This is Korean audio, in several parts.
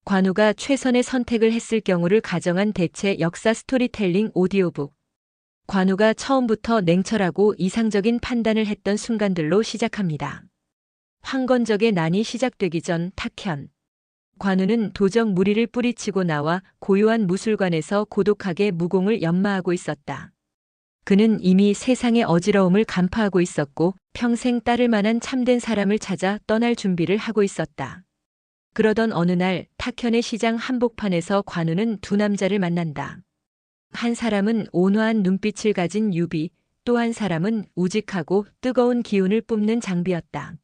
관우가 최선의 선택을 했을 경우를 가정한 대체 역사 스토리텔링 오디오북. 관우가 처음부터 냉철하고 이상적인 판단을 했던 순간들로 시작합니다. 황건적의 난이 시작되기 전 탁현. 관우는 도적 무리를 뿌리치고 나와 고요한 무술관에서 고독하게 무공을 연마하고 있었다. 그는 이미 세상의 어지러움을 간파하고 있었고 평생 따를 만한 참된 사람을 찾아 떠날 준비를 하고 있었다. 그러던 어느 날 탁현의 시장 한복판에서 관우는 두 남자를 만난다. 한 사람은 온화한 눈빛을 가진 유비, 또 한 사람은 우직하고 뜨거운 기운을 뿜는 장비였다.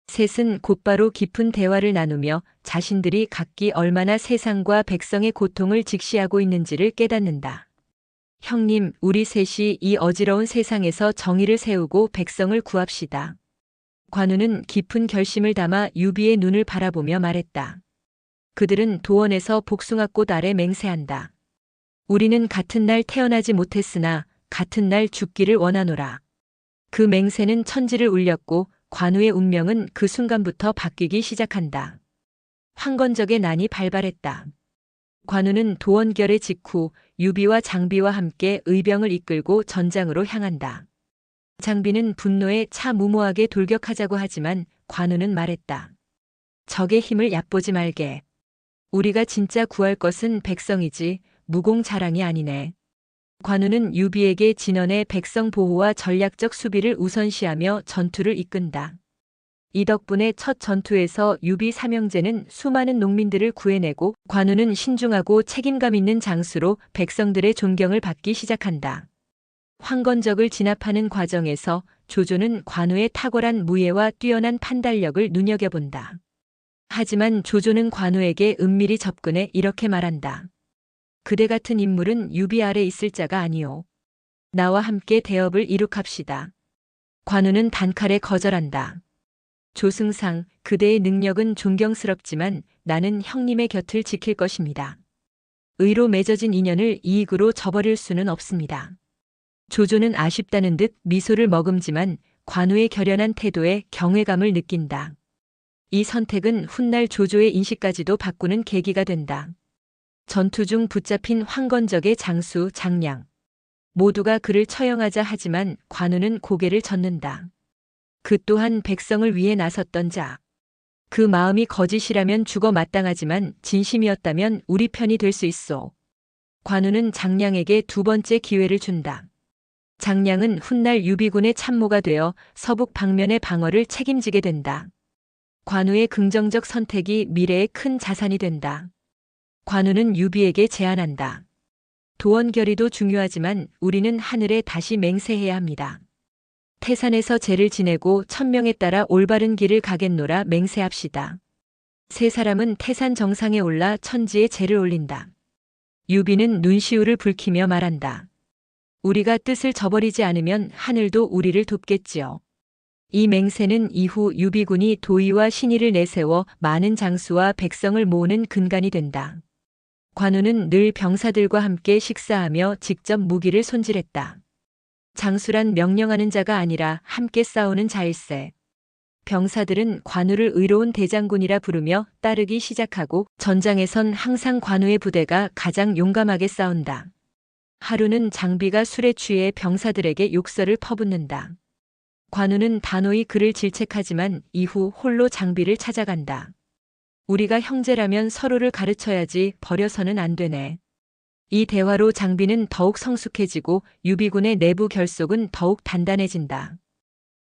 셋은 곧바로 깊은 대화를 나누며 자신들이 각기 얼마나 세상과 백성의 고통을 직시하고 있는지를 깨닫는다. 형님, 우리 셋이 이 어지러운 세상에서 정의를 세우고 백성을 구합시다. 관우는 깊은 결심을 담아 유비의 눈을 바라보며 말했다. 그들은 도원에서 복숭아꽃 아래 맹세한다. 우리는 같은 날 태어나지 못했으나 같은 날 죽기를 원하노라. 그 맹세는 천지를 울렸고 관우의 운명은 그 순간부터 바뀌기 시작한다. 황건적의 난이 발발했다. 관우는 도원결의 직후 유비와 장비와 함께 의병을 이끌고 전장으로 향한다. 장비는 분노에 차 무모하게 돌격하자고 하지만 관우는 말했다. 적의 힘을 얕보지 말게. 우리가 진짜 구할 것은 백성이지 무공 자랑이 아니네. 관우는 유비에게 진언의 백성 보호와 전략적 수비를 우선시하며 전투를 이끈다. 이 덕분에 첫 전투에서 유비 삼형제는 수많은 농민들을 구해내고 관우는 신중하고 책임감 있는 장수로 백성들의 존경을 받기 시작한다. 황건적을 진압하는 과정에서 조조는 관우의 탁월한 무예와 뛰어난 판단력을 눈여겨본다. 하지만 조조는 관우에게 은밀히 접근해 이렇게 말한다. 그대 같은 인물은 유비 아래 있을 자가 아니오. 나와 함께 대업을 이룩합시다. 관우는 단칼에 거절한다. 조승상, 그대의 능력은 존경스럽지만 나는 형님의 곁을 지킬 것입니다. 의로 맺어진 인연을 이익으로 저버릴 수는 없습니다. 조조는 아쉽다는 듯 미소를 머금지만 관우의 결연한 태도에 경외감을 느낀다. 이 선택은 훗날 조조의 인식까지도 바꾸는 계기가 된다. 전투 중 붙잡힌 황건적의 장수 장량. 모두가 그를 처형하자 하지만 관우는 고개를 젓는다. 그 또한 백성을 위해 나섰던 자. 그 마음이 거짓이라면 죽어 마땅하지만 진심이었다면 우리 편이 될 수 있소. 관우는 장량에게 두 번째 기회를 준다. 장량은 훗날 유비군의 참모가 되어 서북 방면의 방어를 책임지게 된다. 관우의 긍정적 선택이 미래의 큰 자산이 된다. 관우는 유비에게 제안한다. 도원결의도 중요하지만 우리는 하늘에 다시 맹세해야 합니다. 태산에서 제를 지내고 천명에 따라 올바른 길을 가겠노라 맹세합시다. 세 사람은 태산 정상에 올라 천지에 제를 올린다. 유비는 눈시울을 붉히며 말한다. 우리가 뜻을 저버리지 않으면 하늘도 우리를 돕겠지요. 이 맹세는 이후 유비군이 도의와 신의를 내세워 많은 장수와 백성을 모으는 근간이 된다. 관우는 늘 병사들과 함께 식사하며 직접 무기를 손질했다. 장수란 명령하는 자가 아니라 함께 싸우는 자일세. 병사들은 관우를 의로운 대장군이라 부르며 따르기 시작하고 전장에선 항상 관우의 부대가 가장 용감하게 싸운다. 하루는 장비가 술에 취해 병사들에게 욕설을 퍼붓는다. 관우는 단호히 그를 질책하지만 이후 홀로 장비를 찾아간다. 우리가 형제라면 서로를 가르쳐야지 버려서는 안 되네. 이 대화로 장비는 더욱 성숙해지고 유비군의 내부 결속은 더욱 단단해진다.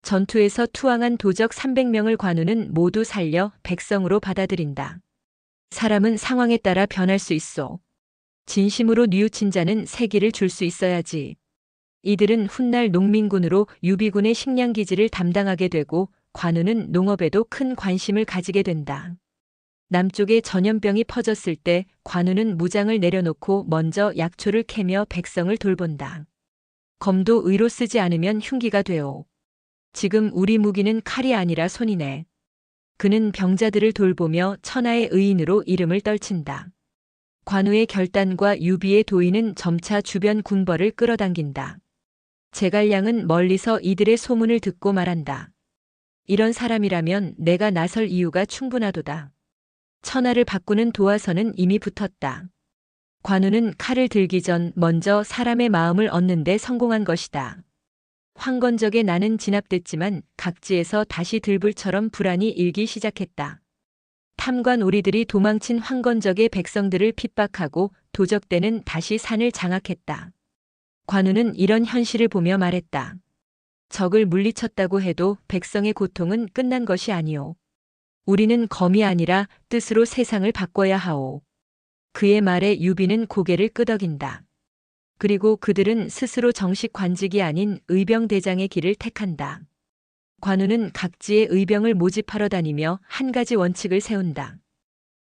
전투에서 투항한 도적 300명을 관우는 모두 살려 백성으로 받아들인다. 사람은 상황에 따라 변할 수 있어. 진심으로 뉘우친 자는 세기를 줄 수 있어야지. 이들은 훗날 농민군으로 유비군의 식량기지를 담당하게 되고 관우는 농업에도 큰 관심을 가지게 된다. 남쪽에 전염병이 퍼졌을 때 관우는 무장을 내려놓고 먼저 약초를 캐며 백성을 돌본다. 검도 의로 쓰지 않으면 흉기가 되오. 지금 우리 무기는 칼이 아니라 손이네. 그는 병자들을 돌보며 천하의 의인으로 이름을 떨친다. 관우의 결단과 유비의 도의는 점차 주변 군벌을 끌어당긴다. 제갈량은 멀리서 이들의 소문을 듣고 말한다. 이런 사람이라면 내가 나설 이유가 충분하도다. 천하를 바꾸는 도화선은 이미 붙었다. 관우는 칼을 들기 전 먼저 사람의 마음을 얻는 데 성공한 것이다. 황건적의 나는 진압됐지만 각지에서 다시 들불처럼 불안이 일기 시작했다. 탐관 오리들이 도망친 황건적의 백성들을 핍박하고 도적대는 다시 산을 장악했다. 관우는 이런 현실을 보며 말했다. 적을 물리쳤다고 해도 백성의 고통은 끝난 것이 아니오. 우리는 검이 아니라 뜻으로 세상을 바꿔야 하오. 그의 말에 유비는 고개를 끄덕인다. 그리고 그들은 스스로 정식 관직이 아닌 의병대장의 길을 택한다. 관우는 각지의 의병을 모집하러 다니며 한 가지 원칙을 세운다.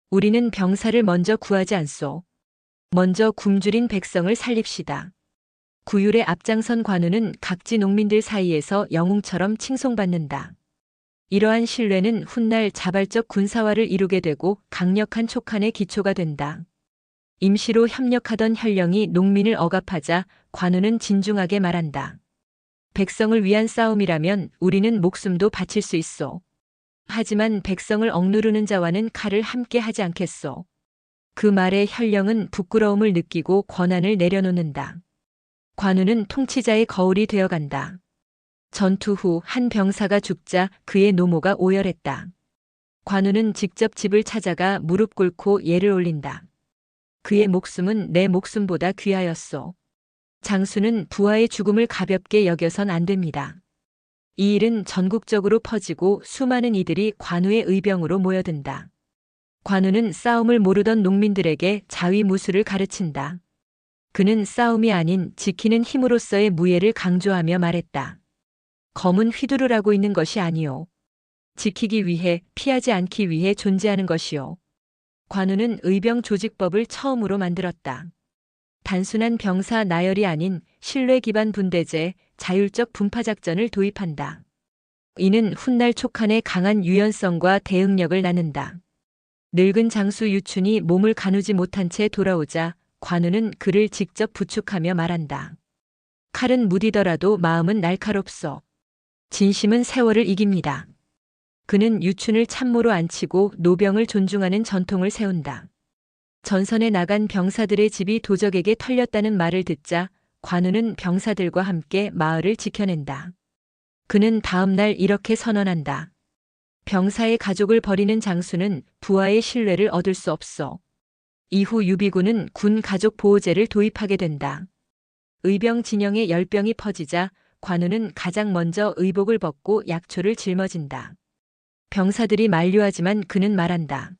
우리는 병사를 먼저 구하지 않소. 먼저 굶주린 백성을 살립시다. 구휼에 앞장선 관우는 각지 농민들 사이에서 영웅처럼 칭송받는다. 이러한 신뢰는 훗날 자발적 군사화를 이루게 되고 강력한 촉한의 기초가 된다. 임시로 협력하던 현령이 농민을 억압하자 관우는 진중하게 말한다. 백성을 위한 싸움이라면 우리는 목숨도 바칠 수 있소. 하지만 백성을 억누르는 자와는 칼을 함께 하지 않겠소. 그 말에 현령은 부끄러움을 느끼고 권한을 내려놓는다. 관우는 통치자의 거울이 되어간다. 전투 후 한 병사가 죽자 그의 노모가 오열했다. 관우는 직접 집을 찾아가 무릎 꿇고 예를 올린다. 그의 목숨은 내 목숨보다 귀하였소. 장수는 부하의 죽음을 가볍게 여겨선 안 됩니다. 이 일은 전국적으로 퍼지고 수많은 이들이 관우의 의병으로 모여든다. 관우는 싸움을 모르던 농민들에게 자위무술을 가르친다. 그는 싸움이 아닌 지키는 힘으로서의 무예를 강조하며 말했다. 검은 휘두르라고 있는 것이 아니오. 지키기 위해 피하지 않기 위해 존재하는 것이오. 관우는 의병 조직법을 처음으로 만들었다. 단순한 병사 나열이 아닌 신뢰 기반 분대제, 자율적 분파 작전을 도입한다. 이는 훗날 촉한의 강한 유연성과 대응력을 낳는다. 늙은 장수 유춘이 몸을 가누지 못한 채 돌아오자 관우는 그를 직접 부축하며 말한다. 칼은 무디더라도 마음은 날카롭소. 진심은 세월을 이깁니다. 그는 유춘을 참모로 앉히고 노병을 존중하는 전통을 세운다. 전선에 나간 병사들의 집이 도적에게 털렸다는 말을 듣자 관우는 병사들과 함께 마을을 지켜낸다. 그는 다음 날 이렇게 선언한다. 병사의 가족을 버리는 장수는 부하의 신뢰를 얻을 수 없어. 이후 유비군은 군 가족 보호제를 도입하게 된다. 의병 진영에 열병이 퍼지자 관우는 가장 먼저 의복을 벗고 약초를 짊어진다. 병사들이 만류하지만 그는 말한다.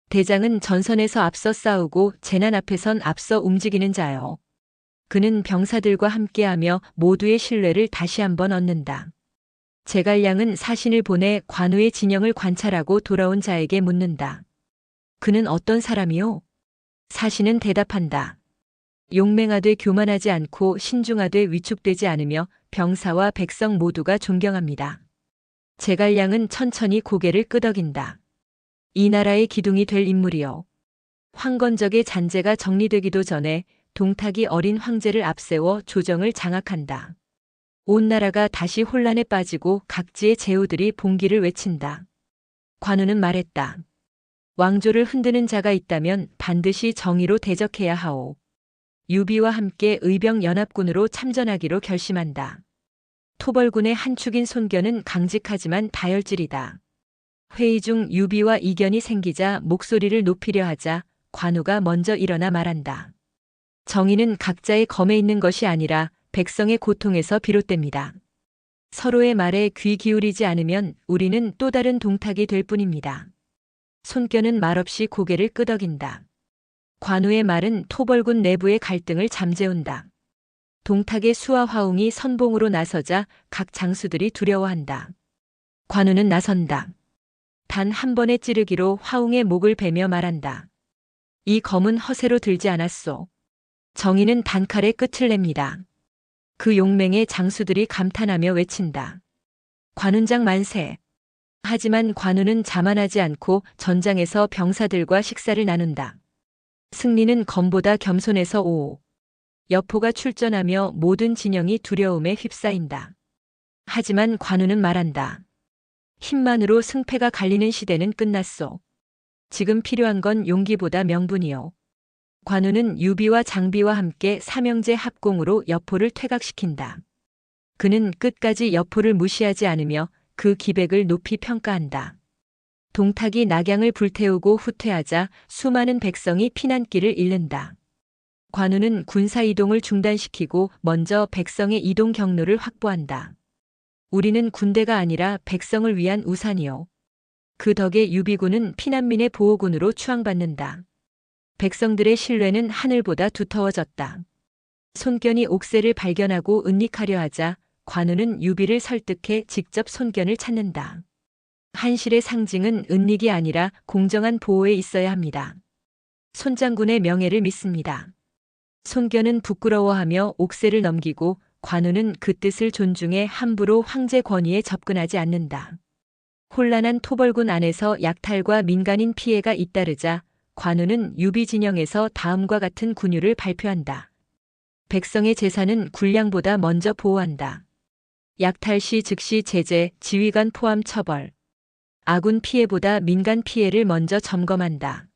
대장은 전선에서 앞서 싸우고 재난 앞에선 앞서 움직이는 자요. 그는 병사들과 함께하며 모두의 신뢰를 다시 한번 얻는다. 제갈량은 사신을 보내 관우의 진영을 관찰하고 돌아온 자에게 묻는다. 그는 어떤 사람이요? 사신은 대답한다. 용맹하되 교만하지 않고 신중하되 위축되지 않으며 병사와 백성 모두가 존경합니다. 제갈량은 천천히 고개를 끄덕인다. 이 나라의 기둥이 될 인물이요. 황건적의 잔재가 정리되기도 전에 동탁이 어린 황제를 앞세워 조정을 장악한다. 온 나라가 다시 혼란에 빠지고 각지의 제후들이 봉기를 외친다. 관우는 말했다. 왕조를 흔드는 자가 있다면 반드시 정의로 대적해야 하오. 유비와 함께 의병연합군으로 참전하기로 결심한다. 토벌군의 한 축인 손견은 강직하지만 다혈질이다. 회의 중 유비와 이견이 생기자 목소리를 높이려 하자 관우가 먼저 일어나 말한다. 정의는 각자의 검에 있는 것이 아니라 백성의 고통에서 비롯됩니다. 서로의 말에 귀 기울이지 않으면 우리는 또 다른 동탁이 될 뿐입니다. 손견은 말없이 고개를 끄덕인다. 관우의 말은 토벌군 내부의 갈등을 잠재운다. 동탁의 수와 화웅이 선봉으로 나서자 각 장수들이 두려워한다. 관우는 나선다. 단 한 번의 찌르기로 화웅의 목을 베며 말한다. 이 검은 허세로 들지 않았소. 정의는 단칼에 끝을 냅니다. 그 용맹에 장수들이 감탄하며 외친다. 관운장 만세. 하지만 관우는 자만하지 않고 전장에서 병사들과 식사를 나눈다. 승리는 검보다 겸손해서 오오. 여포가 출전하며 모든 진영이 두려움에 휩싸인다. 하지만 관우는 말한다. 힘만으로 승패가 갈리는 시대는 끝났소. 지금 필요한 건 용기보다 명분이요. 관우는 유비와 장비와 함께 삼형제 합공으로 여포를 퇴각시킨다. 그는 끝까지 여포를 무시하지 않으며 그 기백을 높이 평가한다. 동탁이 낙양을 불태우고 후퇴하자 수많은 백성이 피난길을 잃는다. 관우는 군사 이동을 중단시키고 먼저 백성의 이동 경로를 확보한다. 우리는 군대가 아니라 백성을 위한 우산이요. 그 덕에 유비군은 피난민의 보호군으로 추앙받는다. 백성들의 신뢰는 하늘보다 두터워졌다. 손견이 옥새를 발견하고 은닉하려 하자 관우는 유비를 설득해 직접 손견을 찾는다. 한실의 상징은 은닉이 아니라 공정한 보호에 있어야 합니다. 손장군의 명예를 믿습니다. 손견은 부끄러워하며 옥새를 넘기고 관우는 그 뜻을 존중해 함부로 황제 권위에 접근하지 않는다. 혼란한 토벌군 안에서 약탈과 민간인 피해가 잇따르자 관우는 유비 진영에서 다음과 같은 군유를 발표한다. 백성의 재산은 군량보다 먼저 보호한다. 약탈 시 즉시 제재, 지휘관 포함 처벌. 아군 피해보다 민간 피해를 먼저 점검한다.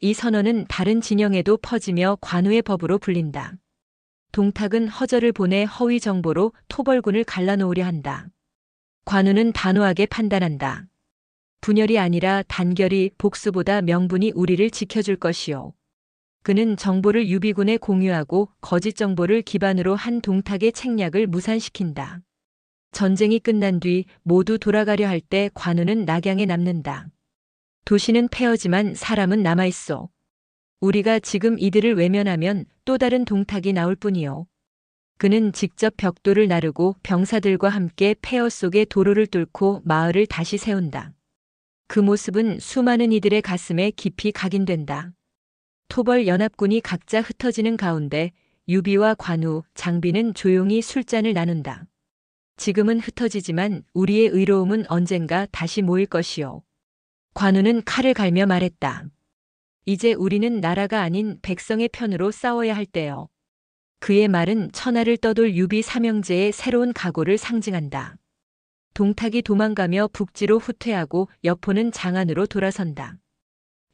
이 선언은 다른 진영에도 퍼지며 관우의 법으로 불린다. 동탁은 허절을 보내 허위 정보로 토벌군을 갈라놓으려 한다. 관우는 단호하게 판단한다. 분열이 아니라 단결이 복수보다 명분이 우리를 지켜줄 것이요. 그는 정보를 유비군에 공유하고 거짓 정보를 기반으로 한 동탁의 책략을 무산시킨다. 전쟁이 끝난 뒤 모두 돌아가려 할 때 관우는 낙양에 남는다. 도시는 패하지만 사람은 남아있어. 우리가 지금 이들을 외면하면 또 다른 동탁이 나올 뿐이요. 그는 직접 벽돌을 나르고 병사들과 함께 폐허 속의 도로를 뚫고 마을을 다시 세운다. 그 모습은 수많은 이들의 가슴에 깊이 각인된다. 토벌 연합군이 각자 흩어지는 가운데 유비와 관우, 장비는 조용히 술잔을 나눈다. 지금은 흩어지지만 우리의 의로움은 언젠가 다시 모일 것이요. 관우는 칼을 갈며 말했다. 이제 우리는 나라가 아닌 백성의 편으로 싸워야 할 때요. 그의 말은 천하를 떠돌 유비 삼형제의 새로운 각오를 상징한다. 동탁이 도망가며 북지로 후퇴하고 여포는 장안으로 돌아선다.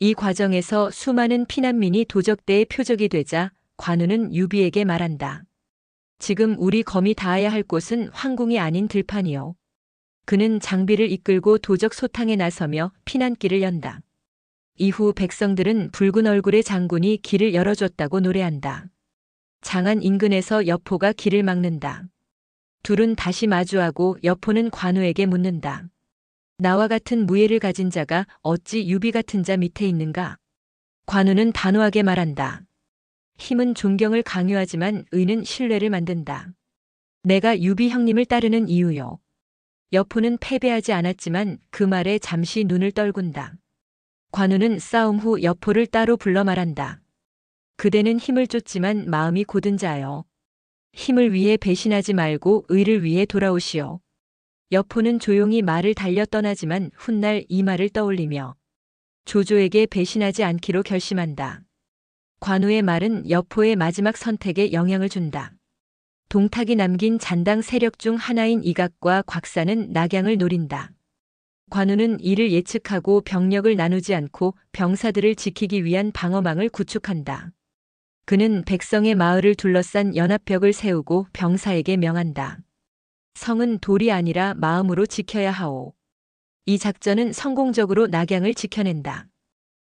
이 과정에서 수많은 피난민이 도적대의 표적이 되자 관우는 유비에게 말한다. 지금 우리 검이 닿아야 할 곳은 황궁이 아닌 들판이요. 그는 장비를 이끌고 도적 소탕에 나서며 피난길을 연다. 이후 백성들은 붉은 얼굴의 장군이 길을 열어줬다고 노래한다. 장안 인근에서 여포가 길을 막는다. 둘은 다시 마주하고 여포는 관우에게 묻는다. 나와 같은 무예를 가진 자가 어찌 유비 같은 자 밑에 있는가? 관우는 단호하게 말한다. 힘은 존경을 강요하지만 의는 신뢰를 만든다. 내가 유비 형님을 따르는 이유요. 여포는 패배하지 않았지만 그 말에 잠시 눈을 떨군다. 관우는 싸움 후 여포를 따로 불러 말한다. 그대는 힘을 쫓지만 마음이 고든 자요. 힘을 위해 배신하지 말고 의를 위해 돌아오시오. 여포는 조용히 말을 달려 떠나지만 훗날 이 말을 떠올리며 조조에게 배신하지 않기로 결심한다. 관우의 말은 여포의 마지막 선택에 영향을 준다. 동탁이 남긴 잔당 세력 중 하나인 이각과 곽사는 낙양을 노린다. 관우는 이를 예측하고 병력을 나누지 않고 병사들을 지키기 위한 방어망을 구축한다. 그는 백성의 마을을 둘러싼 연합벽을 세우고 병사에게 명한다. 성은 돌이 아니라 마음으로 지켜야 하오. 이 작전은 성공적으로 낙양을 지켜낸다.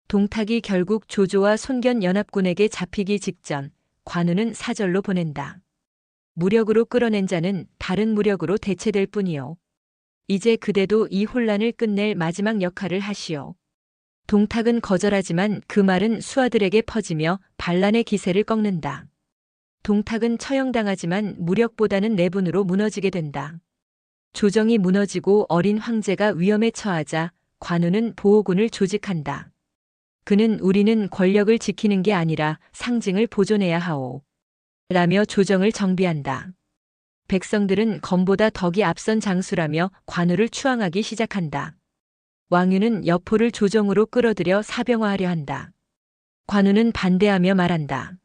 동탁이 결국 조조와 손견 연합군에게 잡히기 직전 관우는 사절로 보낸다. 무력으로 끌어낸 자는 다른 무력으로 대체될 뿐이요. 이제 그대도 이 혼란을 끝낼 마지막 역할을 하시오. 동탁은 거절하지만 그 말은 수하들에게 퍼지며 반란의 기세를 꺾는다. 동탁은 처형당하지만 무력보다는 내분으로 무너지게 된다. 조정이 무너지고 어린 황제가 위험에 처하자 관우는 보호군을 조직한다. 그는 우리는 권력을 지키는 게 아니라 상징을 보존해야 하오. 라며 조정을 정비한다. 백성들은 검보다 덕이 앞선 장수라며 관우를 추앙하기 시작한다. 왕유는 여포를 조정으로 끌어들여 사병화하려 한다. 관우는 반대하며 말한다.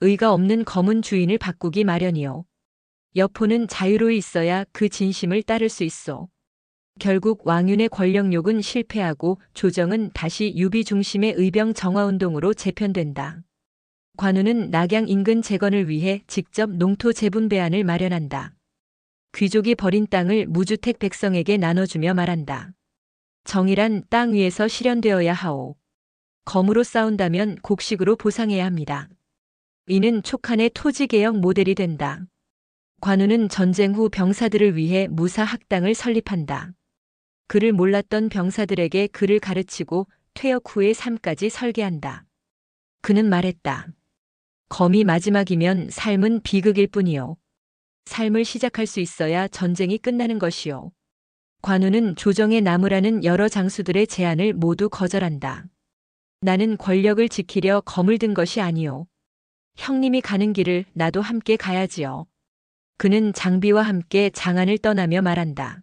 의가 없는 검은 주인을 바꾸기 마련이요. 여포는 자유로이 있어야 그 진심을 따를 수 있어. 결국 왕윤의 권력욕은 실패하고 조정은 다시 유비 중심의 의병 정화운동으로 재편된다. 관우는 낙양 인근 재건을 위해 직접 농토 재분배안을 마련한다. 귀족이 버린 땅을 무주택 백성에게 나눠주며 말한다. 정의란 땅 위에서 실현되어야 하오. 검으로 싸운다면 곡식으로 보상해야 합니다. 이는 촉한의 토지개혁 모델이 된다. 관우는 전쟁 후 병사들을 위해 무사 학당을 설립한다. 글을 몰랐던 병사들에게 글을 가르치고 퇴역 후의 삶까지 설계한다. 그는 말했다. 검이 마지막이면 삶은 비극일 뿐이요. 삶을 시작할 수 있어야 전쟁이 끝나는 것이요. 관우는 조정의 나무라는 여러 장수들의 제안을 모두 거절한다. 나는 권력을 지키려 검을 든 것이 아니요. 형님이 가는 길을 나도 함께 가야지요. 그는 장비와 함께 장안을 떠나며 말한다.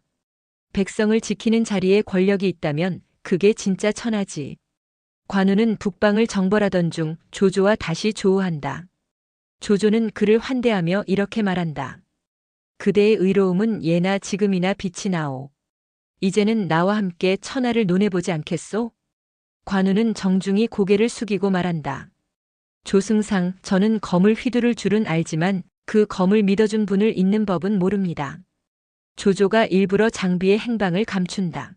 백성을 지키는 자리에 권력이 있다면 그게 진짜 천하지. 관우는 북방을 정벌하던 중 조조와 다시 조우한다. 조조는 그를 환대하며 이렇게 말한다. 그대의 의로움은 예나 지금이나 빛이 나오. 이제는 나와 함께 천하를 논해보지 않겠소? 관우는 정중히 고개를 숙이고 말한다. 조승상, 저는 검을 휘두를 줄은 알지만 그 검을 믿어준 분을 잇는 법은 모릅니다. 조조가 일부러 장비의 행방을 감춘다.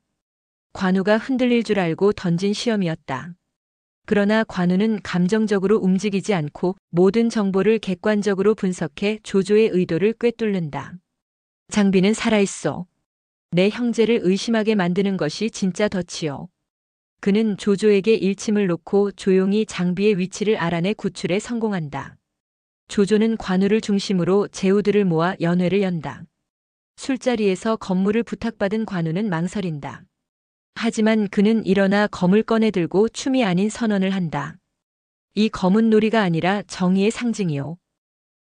관우가 흔들릴 줄 알고 던진 시험이었다. 그러나 관우는 감정적으로 움직이지 않고 모든 정보를 객관적으로 분석해 조조의 의도를 꿰뚫는다. 장비는 살아있어. 내 형제를 의심하게 만드는 것이 진짜 덫이요. 그는 조조에게 일침을 놓고 조용히 장비의 위치를 알아내 구출에 성공한다. 조조는 관우를 중심으로 제후들을 모아 연회를 연다. 술자리에서 검무를 부탁받은 관우는 망설인다. 하지만 그는 일어나 검을 꺼내 들고 춤이 아닌 선언을 한다. 이 검은 놀이가 아니라 정의의 상징이요.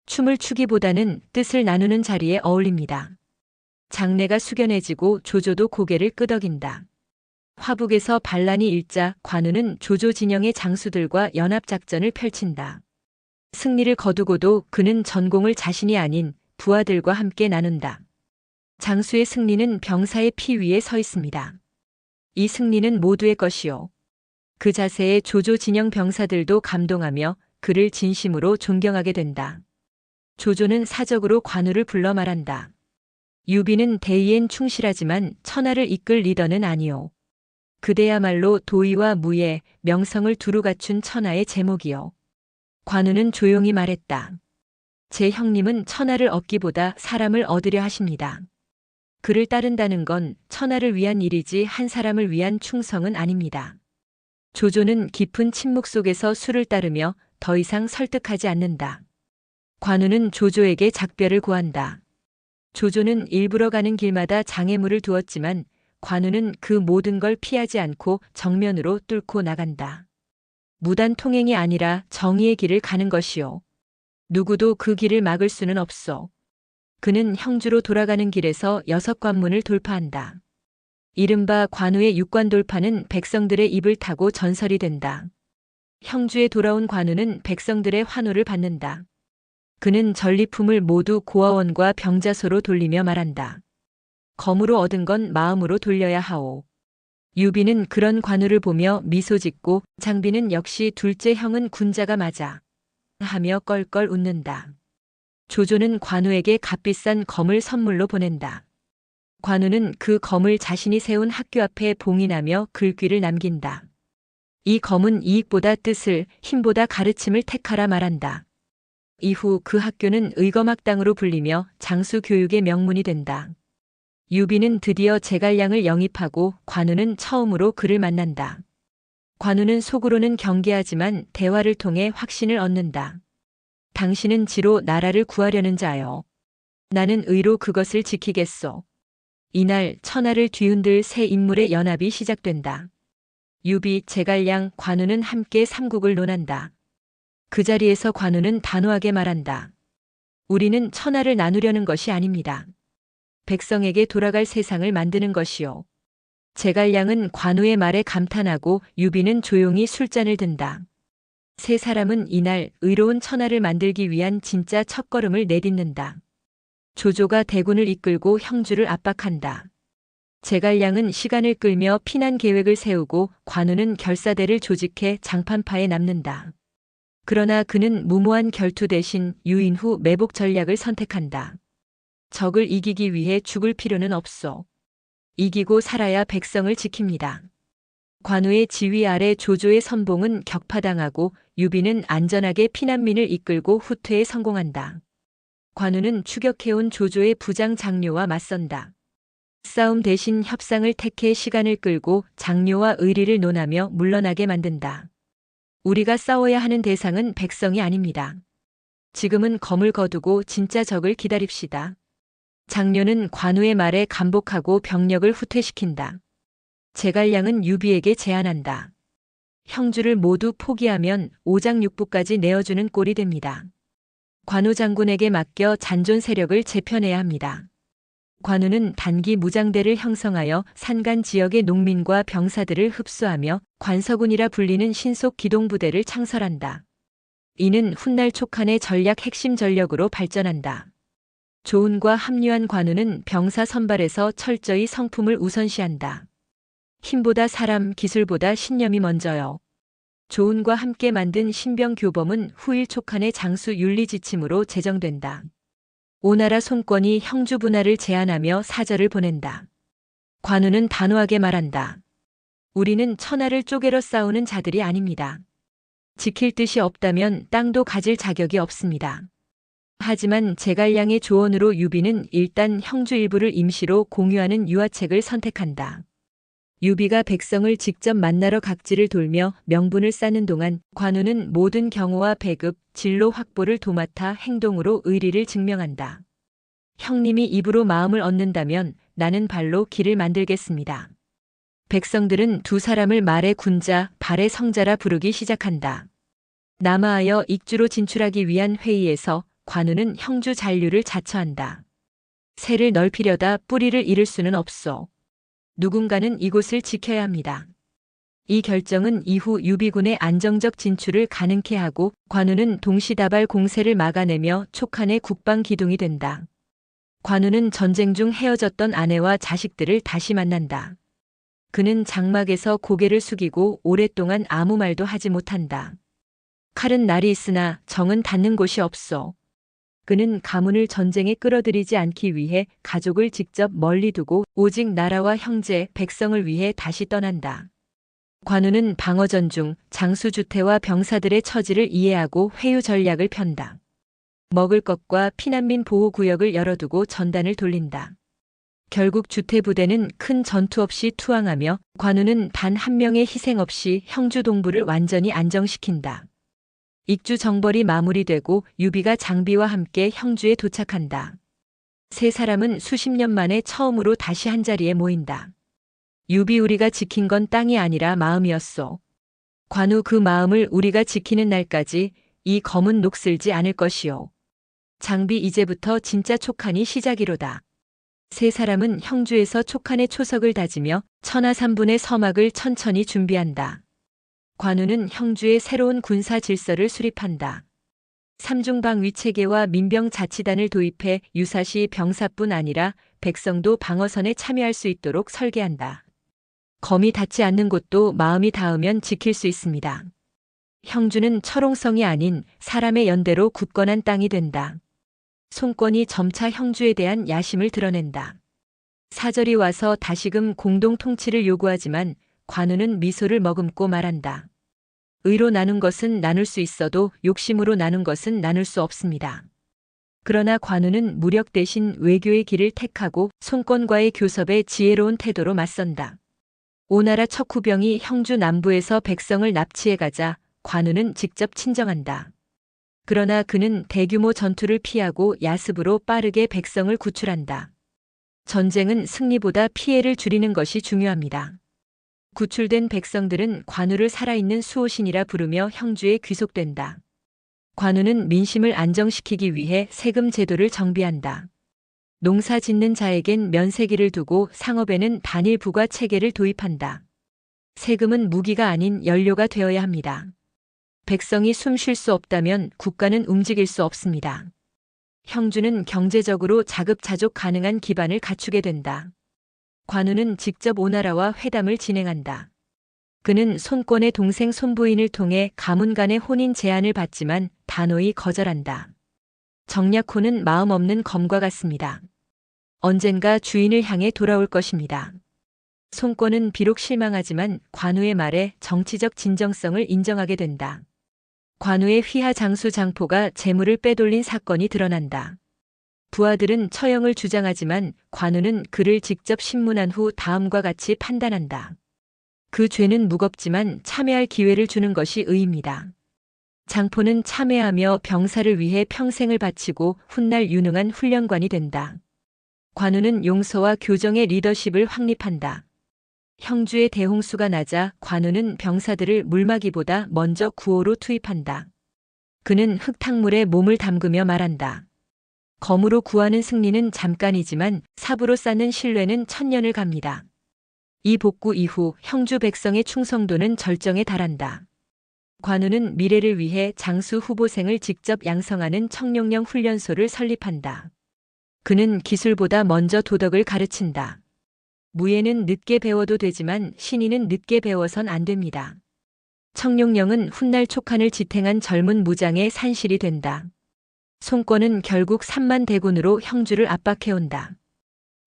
춤을 추기보다는 뜻을 나누는 자리에 어울립니다. 장내가 숙연해지고 조조도 고개를 끄덕인다. 화북에서 반란이 일자 관우는 조조 진영의 장수들과 연합작전을 펼친다. 승리를 거두고도 그는 전공을 자신이 아닌 부하들과 함께 나눈다. 장수의 승리는 병사의 피 위에 서 있습니다. 이 승리는 모두의 것이요. 그 자세에 조조 진영 병사들도 감동하며 그를 진심으로 존경하게 된다. 조조는 사적으로 관우를 불러 말한다. 유비는 대의엔 충실하지만 천하를 이끌 리더는 아니오. 그대야말로 도의와 무예, 명성을 두루 갖춘 천하의 제목이요. 관우는 조용히 말했다. 제 형님은 천하를 얻기보다 사람을 얻으려 하십니다. 그를 따른다는 건 천하를 위한 일이지 한 사람을 위한 충성은 아닙니다. 조조는 깊은 침묵 속에서 수를 따르며 더 이상 설득하지 않는다. 관우는 조조에게 작별을 고한다. 조조는 일부러 가는 길마다 장애물을 두었지만 관우는 그 모든 걸 피하지 않고 정면으로 뚫고 나간다. 무단 통행이 아니라 정의의 길을 가는 것이요. 누구도 그 길을 막을 수는 없어. 그는 형주로 돌아가는 길에서 6관문을 돌파한다. 이른바 관우의 6관 돌파는 백성들의 입을 타고 전설이 된다. 형주에 돌아온 관우는 백성들의 환호를 받는다. 그는 전리품을 모두 고아원과 병자소로 돌리며 말한다. 검으로 얻은 건 마음으로 돌려야 하오. 유비는 그런 관우를 보며 미소 짓고 장비는 역시 둘째 형은 군자가 맞아 하며 껄껄 웃는다. 조조는 관우에게 값비싼 검을 선물로 보낸다. 관우는 그 검을 자신이 세운 학교 앞에 봉인하며 글귀를 남긴다. 이 검은 이익보다 뜻을, 힘보다 가르침을 택하라 말한다. 이후 그 학교는 의검학당으로 불리며 장수 교육의 명문이 된다. 유비는 드디어 제갈량을 영입하고 관우는 처음으로 그를 만난다. 관우는 속으로는 경계하지만 대화를 통해 확신을 얻는다. 당신은 지로 나라를 구하려는 자요. 나는 의로 그것을 지키겠소. 이날 천하를 뒤흔들 새 인물의 연합이 시작된다. 유비, 제갈량, 관우는 함께 삼국을 논한다. 그 자리에서 관우는 단호하게 말한다. 우리는 천하를 나누려는 것이 아닙니다. 백성에게 돌아갈 세상을 만드는 것이요. 제갈량은 관우의 말에 감탄하고 유비는 조용히 술잔을 든다. 세 사람은 이날 의로운 천하를 만들기 위한 진짜 첫걸음을 내딛는다. 조조가 대군을 이끌고 형주를 압박한다. 제갈량은 시간을 끌며 피난 계획을 세우고 관우는 결사대를 조직해 장판파에 남는다. 그러나 그는 무모한 결투 대신 유인 후 매복 전략을 선택한다. 적을 이기기 위해 죽을 필요는 없어. 이기고 살아야 백성을 지킵니다. 관우의 지휘 아래 조조의 선봉은 격파당하고 유비는 안전하게 피난민을 이끌고 후퇴에 성공한다. 관우는 추격해온 조조의 부장 장료와 맞선다. 싸움 대신 협상을 택해 시간을 끌고 장료와 의리를 논하며 물러나게 만든다. 우리가 싸워야 하는 대상은 백성이 아닙니다. 지금은 검을 거두고 진짜 적을 기다립시다. 장료는 관우의 말에 감복하고 병력을 후퇴시킨다. 제갈량은 유비에게 제안한다. 형주를 모두 포기하면 오장육부까지 내어주는 꼴이 됩니다. 관우 장군에게 맡겨 잔존 세력을 재편해야 합니다. 관우는 단기 무장대를 형성하여 산간 지역의 농민과 병사들을 흡수하며 관서군이라 불리는 신속 기동부대를 창설한다. 이는 훗날 촉한의 전략 핵심 전력으로 발전한다. 조은과 합류한 관우는 병사 선발에서 철저히 성품을 우선시한다. 힘보다 사람, 기술보다 신념이 먼저요. 조은과 함께 만든 신병교범은 후일 촉한의 장수 윤리지침으로 제정된다. 오나라 손권이 형주 분할을 제안하며 사절을 보낸다. 관우는 단호하게 말한다. 우리는 천하를 쪼개러 싸우는 자들이 아닙니다. 지킬 뜻이 없다면 땅도 가질 자격이 없습니다. 하지만 제갈량의 조언으로 유비는 일단 형주 일부를 임시로 공유하는 유화책을 선택한다. 유비가 백성을 직접 만나러 각지를 돌며 명분을 쌓는 동안 관우는 모든 경호와 배급, 진로 확보를 도맡아 행동으로 의리를 증명한다. 형님이 입으로 마음을 얻는다면 나는 발로 길을 만들겠습니다. 백성들은 두 사람을 말의 군자, 발의 성자라 부르기 시작한다. 남하하여 익주로 진출하기 위한 회의에서 관우는 형주 잔류를 자처한다. 새를 넓히려다 뿌리를 잃을 수는 없어. 누군가는 이곳을 지켜야 합니다. 이 결정은 이후 유비군의 안정적 진출을 가능케 하고 관우는 동시다발 공세를 막아내며 촉한의 국방 기둥이 된다. 관우는 전쟁 중 헤어졌던 아내와 자식들을 다시 만난다. 그는 장막에서 고개를 숙이고 오랫동안 아무 말도 하지 못한다. 칼은 날이 있으나 정은 닿는 곳이 없어. 그는 가문을 전쟁에 끌어들이지 않기 위해 가족을 직접 멀리 두고 오직 나라와 형제, 백성을 위해 다시 떠난다. 관우는 방어전 중 장수주태와 병사들의 처지를 이해하고 회유 전략을 편다. 먹을 것과 피난민 보호구역을 열어두고 전단을 돌린다. 결국 주태 부대는 큰 전투 없이 투항하며 관우는 단 한 명의 희생 없이 형주 동부를 완전히 안정시킨다. 익주 정벌이 마무리되고 유비가 장비와 함께 형주에 도착한다. 세 사람은 수십 년 만에 처음으로 다시 한자리에 모인다. 유비 우리가 지킨 건 땅이 아니라 마음이었소. 관우 그 마음을 우리가 지키는 날까지 이 검은 녹슬지 않을 것이오. 장비 이제부터 진짜 촉한이 시작이로다. 세 사람은 형주에서 촉한의 초석을 다지며 천하삼분의 서막을 천천히 준비한다. 관우는 형주의 새로운 군사 질서를 수립한다. 삼중방 위체계와 민병 자치단을 도입해 유사시 병사뿐 아니라 백성도 방어선에 참여할 수 있도록 설계한다. 검이 닿지 않는 곳도 마음이 닿으면 지킬 수 있습니다. 형주는 철옹성이 아닌 사람의 연대로 굳건한 땅이 된다. 손권이 점차 형주에 대한 야심을 드러낸다. 사절이 와서 다시금 공동 통치를 요구하지만 관우는 미소를 머금고 말한다. 의로 나눈 것은 나눌 수 있어도 욕심으로 나눈 것은 나눌 수 없습니다. 그러나 관우는 무력 대신 외교의 길을 택하고 손권과의 교섭에 지혜로운 태도로 맞선다. 오나라 척후병이 형주 남부에서 백성을 납치해 가자 관우는 직접 친정한다. 그러나 그는 대규모 전투를 피하고 야습으로 빠르게 백성을 구출한다. 전쟁은 승리보다 피해를 줄이는 것이 중요합니다. 구출된 백성들은 관우를 살아있는 수호신이라 부르며 형주에 귀속된다. 관우는 민심을 안정시키기 위해 세금 제도를 정비한다. 농사 짓는 자에겐 면세기를 두고 상업에는 단일 부과 체계를 도입한다. 세금은 무기가 아닌 연료가 되어야 합니다. 백성이 숨 쉴 수 없다면 국가는 움직일 수 없습니다. 형주는 경제적으로 자급자족 가능한 기반을 갖추게 된다. 관우는 직접 오나라와 회담을 진행한다. 그는 손권의 동생 손부인을 통해 가문 간의 혼인 제안을 받지만 단호히 거절한다. 정략호는 마음 없는 검과 같습니다. 언젠가 주인을 향해 돌아올 것입니다. 손권은 비록 실망하지만 관우의 말에 정치적 진정성을 인정하게 된다. 관우의 휘하 장수 장포가 재물을 빼돌린 사건이 드러난다. 부하들은 처형을 주장하지만 관우는 그를 직접 신문한 후 다음과 같이 판단한다. 그 죄는 무겁지만 참회할 기회를 주는 것이 의입니다. 장포는 참회하며 병사를 위해 평생을 바치고 훗날 유능한 훈련관이 된다. 관우는 용서와 교정의 리더십을 확립한다. 형주의 대홍수가 나자 관우는 병사들을 물막이보다 먼저 구호로 투입한다. 그는 흙탕물에 몸을 담그며 말한다. 검으로 구하는 승리는 잠깐이지만 삽으로 쌓는 신뢰는 천년을 갑니다. 이 복구 이후 형주 백성의 충성도는 절정에 달한다. 관우는 미래를 위해 장수 후보생을 직접 양성하는 청룡령 훈련소를 설립한다. 그는 기술보다 먼저 도덕을 가르친다. 무예는 늦게 배워도 되지만 신의는 늦게 배워선 안 됩니다. 청룡령은 훗날 촉한을 지탱한 젊은 무장의 산실이 된다. 손권은 결국 3만 대군으로 형주를 압박해온다.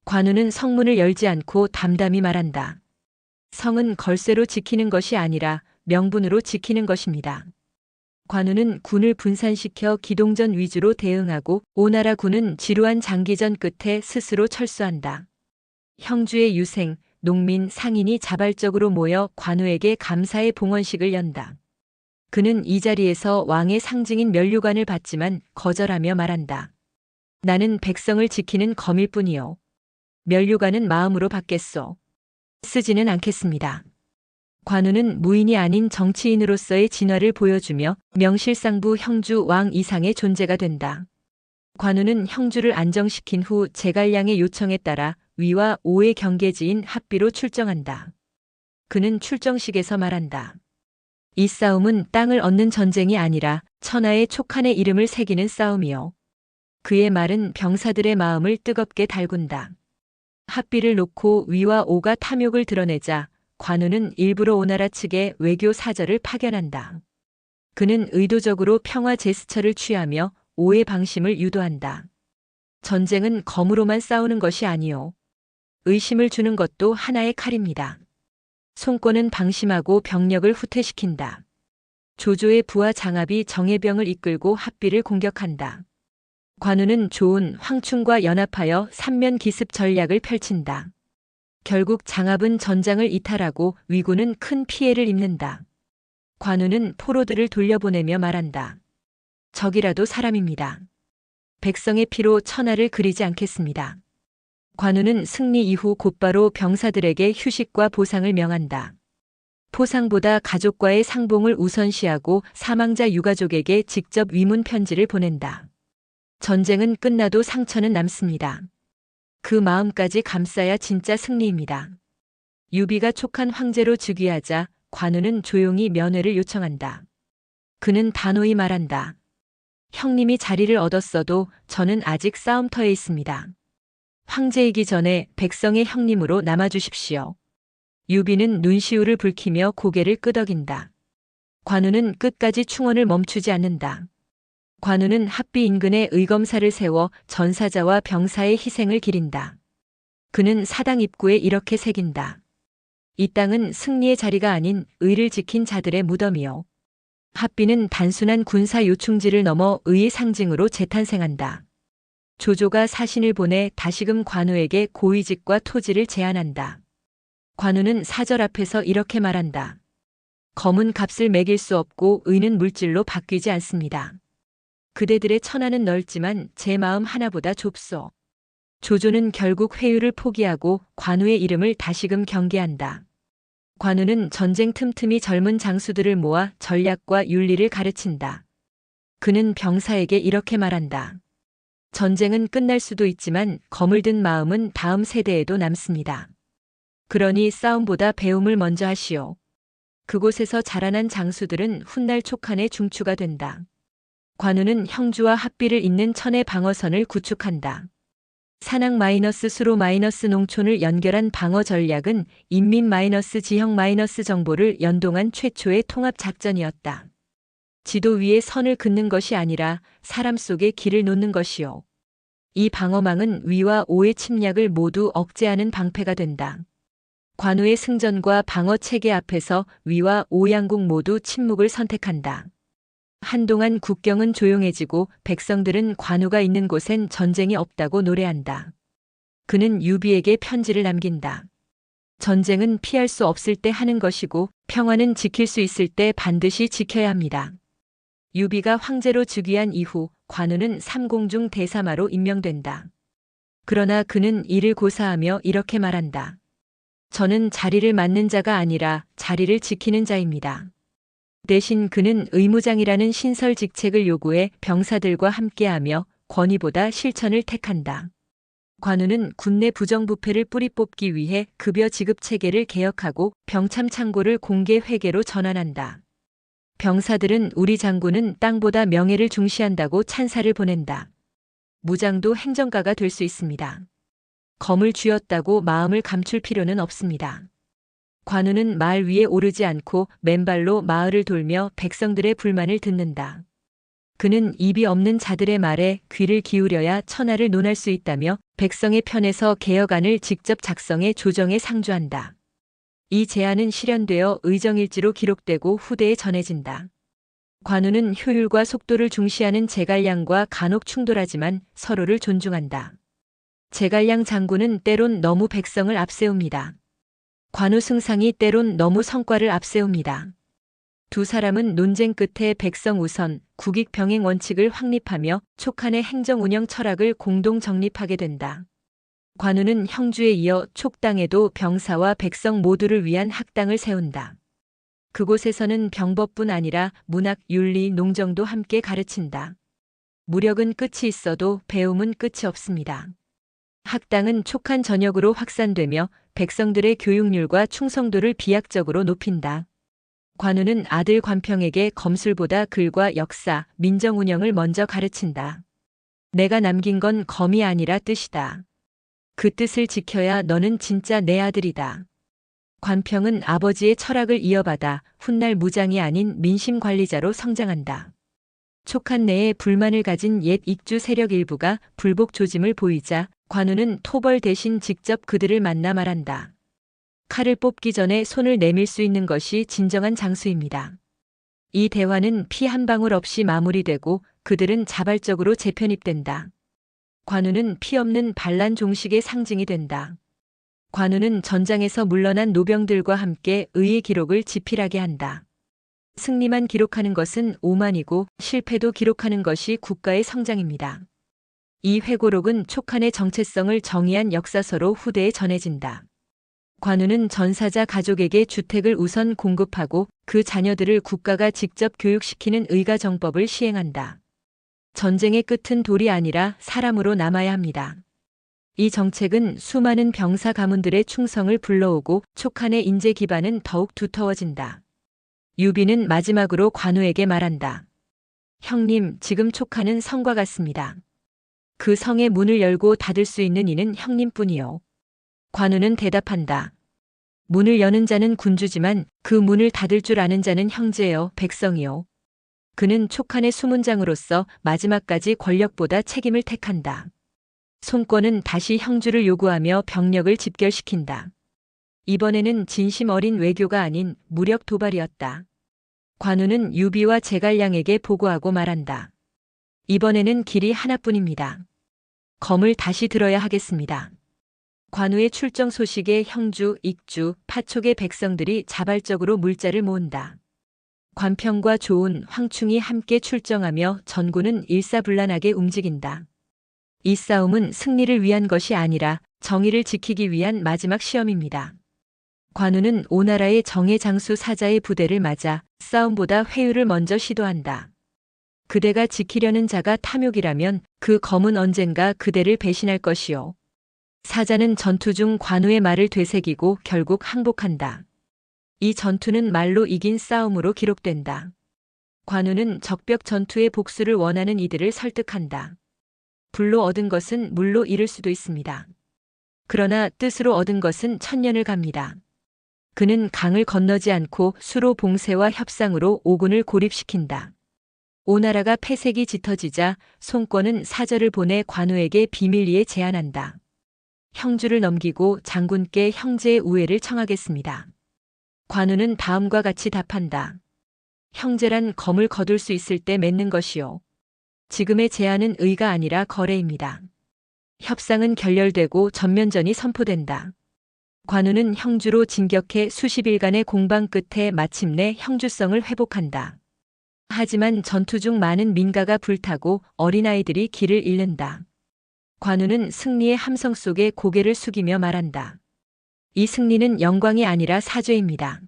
관우는 성문을 열지 않고 담담히 말한다. 성은 걸쇠로 지키는 것이 아니라 명분으로 지키는 것입니다. 관우는 군을 분산시켜 기동전 위주로 대응하고 오나라 군은 지루한 장기전 끝에 스스로 철수한다. 형주의 유생, 농민, 상인이 자발적으로 모여 관우에게 감사의 봉헌식을 연다. 그는 이 자리에서 왕의 상징인 면류관을 받지만 거절하며 말한다. 나는 백성을 지키는 검일 뿐이요. 면류관은 마음으로 받겠소. 쓰지는 않겠습니다. 관우는 무인이 아닌 정치인으로서의 진화를 보여주며 명실상부 형주 왕 이상의 존재가 된다. 관우는 형주를 안정시킨 후 제갈량의 요청에 따라 위와 오의 경계지인 합비로 출정한다. 그는 출정식에서 말한다. 이 싸움은 땅을 얻는 전쟁이 아니라 천하의 촉한의 이름을 새기는 싸움이요. 그의 말은 병사들의 마음을 뜨겁게 달군다. 합비를 놓고 위와 오가 탐욕을 드러내자 관우는 일부러 오나라 측의 외교 사절을 파견한다. 그는 의도적으로 평화 제스처를 취하며 오의 방심을 유도한다. 전쟁은 검으로만 싸우는 것이 아니요. 의심을 주는 것도 하나의 칼입니다. 손권은 방심하고 병력을 후퇴시킨다. 조조의 부하 장압이 정예병을 이끌고 합비를 공격한다. 관우는 조은, 황충과 연합하여 삼면 기습 전략을 펼친다. 결국 장압은 전장을 이탈하고 위군은 큰 피해를 입는다. 관우는 포로들을 돌려보내며 말한다. 적이라도 사람입니다. 백성의 피로 천하를 그리지 않겠습니다. 관우는 승리 이후 곧바로 병사들에게 휴식과 보상을 명한다. 포상보다 가족과의 상봉을 우선시하고 사망자 유가족에게 직접 위문 편지를 보낸다. 전쟁은 끝나도 상처는 남습니다. 그 마음까지 감싸야 진짜 승리입니다. 유비가 촉한 황제로 즉위하자 관우는 조용히 면회를 요청한다. 그는 단호히 말한다. 형님이 자리를 얻었어도 저는 아직 싸움터에 있습니다. 황제이기 전에 백성의 형님으로 남아주십시오. 유비는 눈시울을 붉히며 고개를 끄덕인다. 관우는 끝까지 충언을 멈추지 않는다. 관우는 합비 인근에 의검사를 세워 전사자와 병사의 희생을 기린다. 그는 사당 입구에 이렇게 새긴다. 이 땅은 승리의 자리가 아닌 의를 지킨 자들의 무덤이요. 합비는 단순한 군사 요충지를 넘어 의의 상징으로 재탄생한다. 조조가 사신을 보내 다시금 관우에게 고위직과 토지를 제안한다. 관우는 사절 앞에서 이렇게 말한다. 검은 값을 매길 수 없고 의는 물질로 바뀌지 않습니다. 그대들의 천하는 넓지만 제 마음 하나보다 좁소. 조조는 결국 회유를 포기하고 관우의 이름을 다시금 경계한다. 관우는 전쟁 틈틈이 젊은 장수들을 모아 전략과 윤리를 가르친다. 그는 병사에게 이렇게 말한다. 전쟁은 끝날 수도 있지만 검을 든 마음은 다음 세대에도 남습니다. 그러니 싸움보다 배움을 먼저 하시오. 그곳에서 자라난 장수들은 훗날 촉한의 중추가 된다. 관우는 형주와 합비를 잇는 천의 방어선을 구축한다. 산악-수로 농촌을 연결한 방어 전략은 인민-지형 정보를 연동한 최초의 통합 작전이었다. 지도 위에 선을 긋는 것이 아니라 사람 속에 길을 놓는 것이요. 이 방어망은 위와 오의 침략을 모두 억제하는 방패가 된다. 관우의 승전과 방어 체계 앞에서 위와 오 양국 모두 침묵을 선택한다. 한동안 국경은 조용해지고 백성들은 관우가 있는 곳엔 전쟁이 없다고 노래한다. 그는 유비에게 편지를 남긴다. 전쟁은 피할 수 없을 때 하는 것이고 평화는 지킬 수 있을 때 반드시 지켜야 합니다. 유비가 황제로 즉위한 이후 관우는 삼공중 대사마로 임명된다. 그러나 그는 이를 고사하며 이렇게 말한다. 저는 자리를 맡는 자가 아니라 자리를 지키는 자입니다. 대신 그는 의무장이라는 신설 직책을 요구해 병사들과 함께하며 권위보다 실천을 택한다. 관우는 군내 부정부패를 뿌리 뽑기 위해 급여 지급 체계를 개혁하고 병참 창고를 공개 회계로 전환한다. 병사들은 우리 장군은 땅보다 명예를 중시한다고 찬사를 보낸다. 무장도 행정가가 될 수 있습니다. 검을 쥐었다고 마음을 감출 필요는 없습니다. 관우는 말 위에 오르지 않고 맨발로 마을을 돌며 백성들의 불만을 듣는다. 그는 입이 없는 자들의 말에 귀를 기울여야 천하를 논할 수 있다며 백성의 편에서 개혁안을 직접 작성해 조정에 상주한다. 이 제안은 실현되어 의정일지로 기록되고 후대에 전해진다. 관우는 효율과 속도를 중시하는 제갈량과 간혹 충돌하지만 서로를 존중한다. 제갈량 장군은 때론 너무 백성을 앞세웁니다. 관우 승상이 때론 너무 성과를 앞세웁니다. 두 사람은 논쟁 끝에 백성 우선, 국익 병행 원칙을 확립하며 촉한의 행정 운영 철학을 공동 정립하게 된다. 관우는 형주에 이어 촉당에도 병사와 백성 모두를 위한 학당을 세운다. 그곳에서는 병법뿐 아니라 문학, 윤리, 농정도 함께 가르친다. 무력은 끝이 있어도 배움은 끝이 없습니다. 학당은 촉한 전역으로 확산되며 백성들의 교육률과 충성도를 비약적으로 높인다. 관우는 아들 관평에게 검술보다 글과 역사, 민정 운영을 먼저 가르친다. 내가 남긴 건 검이 아니라 뜻이다. 그 뜻을 지켜야 너는 진짜 내 아들이다. 관평은 아버지의 철학을 이어받아 훗날 무장이 아닌 민심 관리자로 성장한다. 촉한 내에 불만을 가진 옛 익주 세력 일부가 불복 조짐을 보이자 관우는 토벌 대신 직접 그들을 만나 말한다. 칼을 뽑기 전에 손을 내밀 수 있는 것이 진정한 장수입니다. 이 대화는 피 한 방울 없이 마무리되고 그들은 자발적으로 재편입된다. 관우는 피 없는 반란 종식의 상징이 된다. 관우는 전장에서 물러난 노병들과 함께 의의 기록을 지필하게 한다. 승리만 기록하는 것은 오만이고 실패도 기록하는 것이 국가의 성장입니다. 이 회고록은 촉한의 정체성을 정의한 역사서로 후대에 전해진다. 관우는 전사자 가족에게 주택을 우선 공급하고 그 자녀들을 국가가 직접 교육시키는 의가정법을 시행한다. 전쟁의 끝은 돌이 아니라 사람으로 남아야 합니다. 이 정책은 수많은 병사 가문들의 충성을 불러오고 촉한의 인재 기반은 더욱 두터워진다. 유비는 마지막으로 관우에게 말한다. 형님, 지금 촉한은 성과 같습니다. 그 성의 문을 열고 닫을 수 있는 이는 형님뿐이요. 관우는 대답한다. 문을 여는 자는 군주지만 그 문을 닫을 줄 아는 자는 형제여 백성이요. 그는 촉한의 수문장으로서 마지막까지 권력보다 책임을 택한다. 손권은 다시 형주를 요구하며 병력을 집결시킨다. 이번에는 진심 어린 외교가 아닌 무력 도발이었다. 관우는 유비와 제갈량에게 보고하고 말한다. 이번에는 길이 하나뿐입니다. 검을 다시 들어야 하겠습니다. 관우의 출정 소식에 형주, 익주, 파촉의 백성들이 자발적으로 물자를 모은다. 관평과 조운, 황충이 함께 출정하며 전군은 일사불란하게 움직인다. 이 싸움은 승리를 위한 것이 아니라 정의를 지키기 위한 마지막 시험입니다. 관우는 오나라의 정예 장수 사자의 부대를 맞아 싸움보다 회유를 먼저 시도한다. 그대가 지키려는 자가 탐욕이라면 그 검은 언젠가 그대를 배신할 것이요. 사자는 전투 중 관우의 말을 되새기고 결국 항복한다. 이 전투는 말로 이긴 싸움으로 기록된다. 관우는 적벽 전투의 복수를 원하는 이들을 설득한다. 불로 얻은 것은 물로 잃을 수도 있습니다. 그러나 뜻으로 얻은 것은 천년을 갑니다. 그는 강을 건너지 않고 수로 봉쇄와 협상으로 오군을 고립시킨다. 오나라가 패색이 짙어지자 송권은 사절을 보내 관우에게 비밀리에 제안한다. 형주를 넘기고 장군께 형제의 우애를 청하겠습니다. 관우는 다음과 같이 답한다. 형제란 검을 거둘 수 있을 때 맺는 것이요. 지금의 제안은 의가 아니라 거래입니다. 협상은 결렬되고 전면전이 선포된다. 관우는 형주로 진격해 수십일간의 공방 끝에 마침내 형주성을 회복한다. 하지만 전투 중 많은 민가가 불타고 어린아이들이 길을 잃는다. 관우는 승리의 함성 속에 고개를 숙이며 말한다. 이 승리는 영광이 아니라 사죄입니다.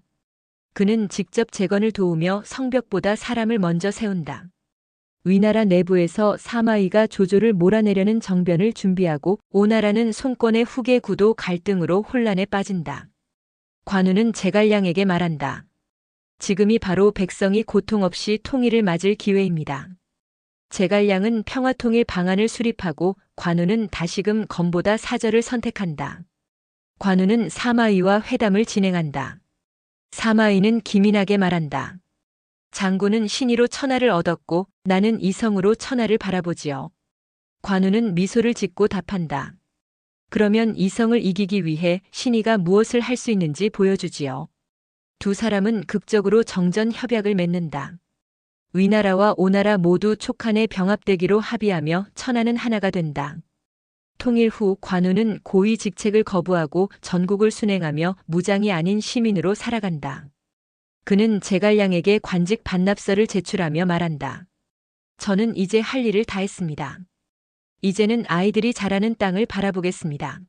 그는 직접 재건을 도우며 성벽보다 사람을 먼저 세운다. 위나라 내부에서 사마이가 조조를 몰아내려는 정변을 준비하고 오나라는 송권의 후계 구도 갈등으로 혼란에 빠진다. 관우는 제갈량에게 말한다. 지금이 바로 백성이 고통 없이 통일을 맞을 기회입니다. 제갈량은 평화통일 방안을 수립하고 관우는 다시금 검보다 사절을 선택한다. 관우는 사마이와 회담을 진행한다. 사마이는 기민하게 말한다. 장군은 신의로 천하를 얻었고 나는 이성으로 천하를 바라보지요. 관우는 미소를 짓고 답한다. 그러면 이성을 이기기 위해 신의가 무엇을 할 수 있는지 보여주지요. 두 사람은 극적으로 정전 협약을 맺는다. 위나라와 오나라 모두 촉한에 병합되기로 합의하며 천하는 하나가 된다. 통일 후 관우는 고위 직책을 거부하고 전국을 순행하며 무장이 아닌 시민으로 살아간다. 그는 제갈량에게 관직 반납서를 제출하며 말한다. 저는 이제 할 일을 다 했습니다. 이제는 아이들이 자라는 땅을 바라보겠습니다.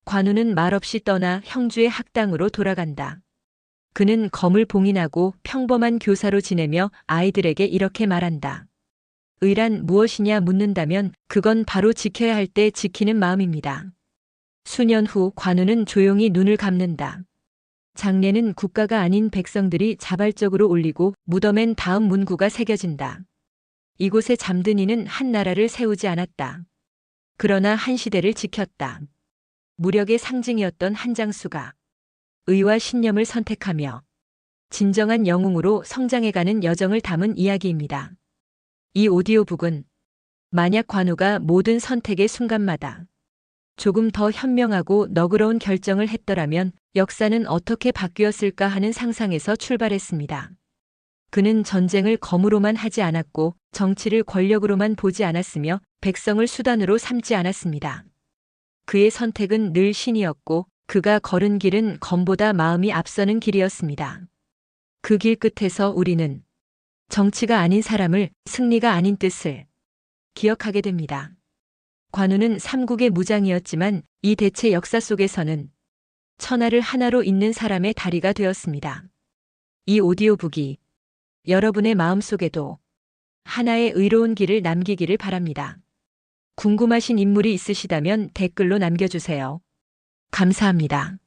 관우는 말없이 떠나 형주의 학당으로 돌아간다. 그는 검을 봉인하고 평범한 교사로 지내며 아이들에게 이렇게 말한다. 의란 무엇이냐 묻는다면 그건 바로 지켜야 할 때 지키는 마음입니다. 수년 후 관우는 조용히 눈을 감는다. 장례는 국가가 아닌 백성들이 자발적으로 올리고 무덤엔 다음 문구가 새겨진다. 이곳에 잠든 이는 한 나라를 세우지 않았다. 그러나 한 시대를 지켰다. 무력의 상징이었던 한장수가 의와 신념을 선택하며 진정한 영웅으로 성장해가는 여정을 담은 이야기입니다. 이 오디오북은 만약 관우가 모든 선택의 순간마다 조금 더 현명하고 너그러운 결정을 했더라면 역사는 어떻게 바뀌었을까 하는 상상에서 출발했습니다. 그는 전쟁을 검으로만 하지 않았고 정치를 권력으로만 보지 않았으며 백성을 수단으로 삼지 않았습니다. 그의 선택은 늘 신이었고 그가 걸은 길은 검보다 마음이 앞서는 길이었습니다. 그 길 끝에서 우리는 정치가 아닌 사람을, 승리가 아닌 뜻을 기억하게 됩니다. 관우는 삼국의 무장이었지만 이 대체 역사 속에서는 천하를 하나로 잇는 사람의 다리가 되었습니다. 이 오디오북이 여러분의 마음속에도 하나의 의로운 길을 남기기를 바랍니다. 궁금하신 인물이 있으시다면 댓글로 남겨주세요. 감사합니다.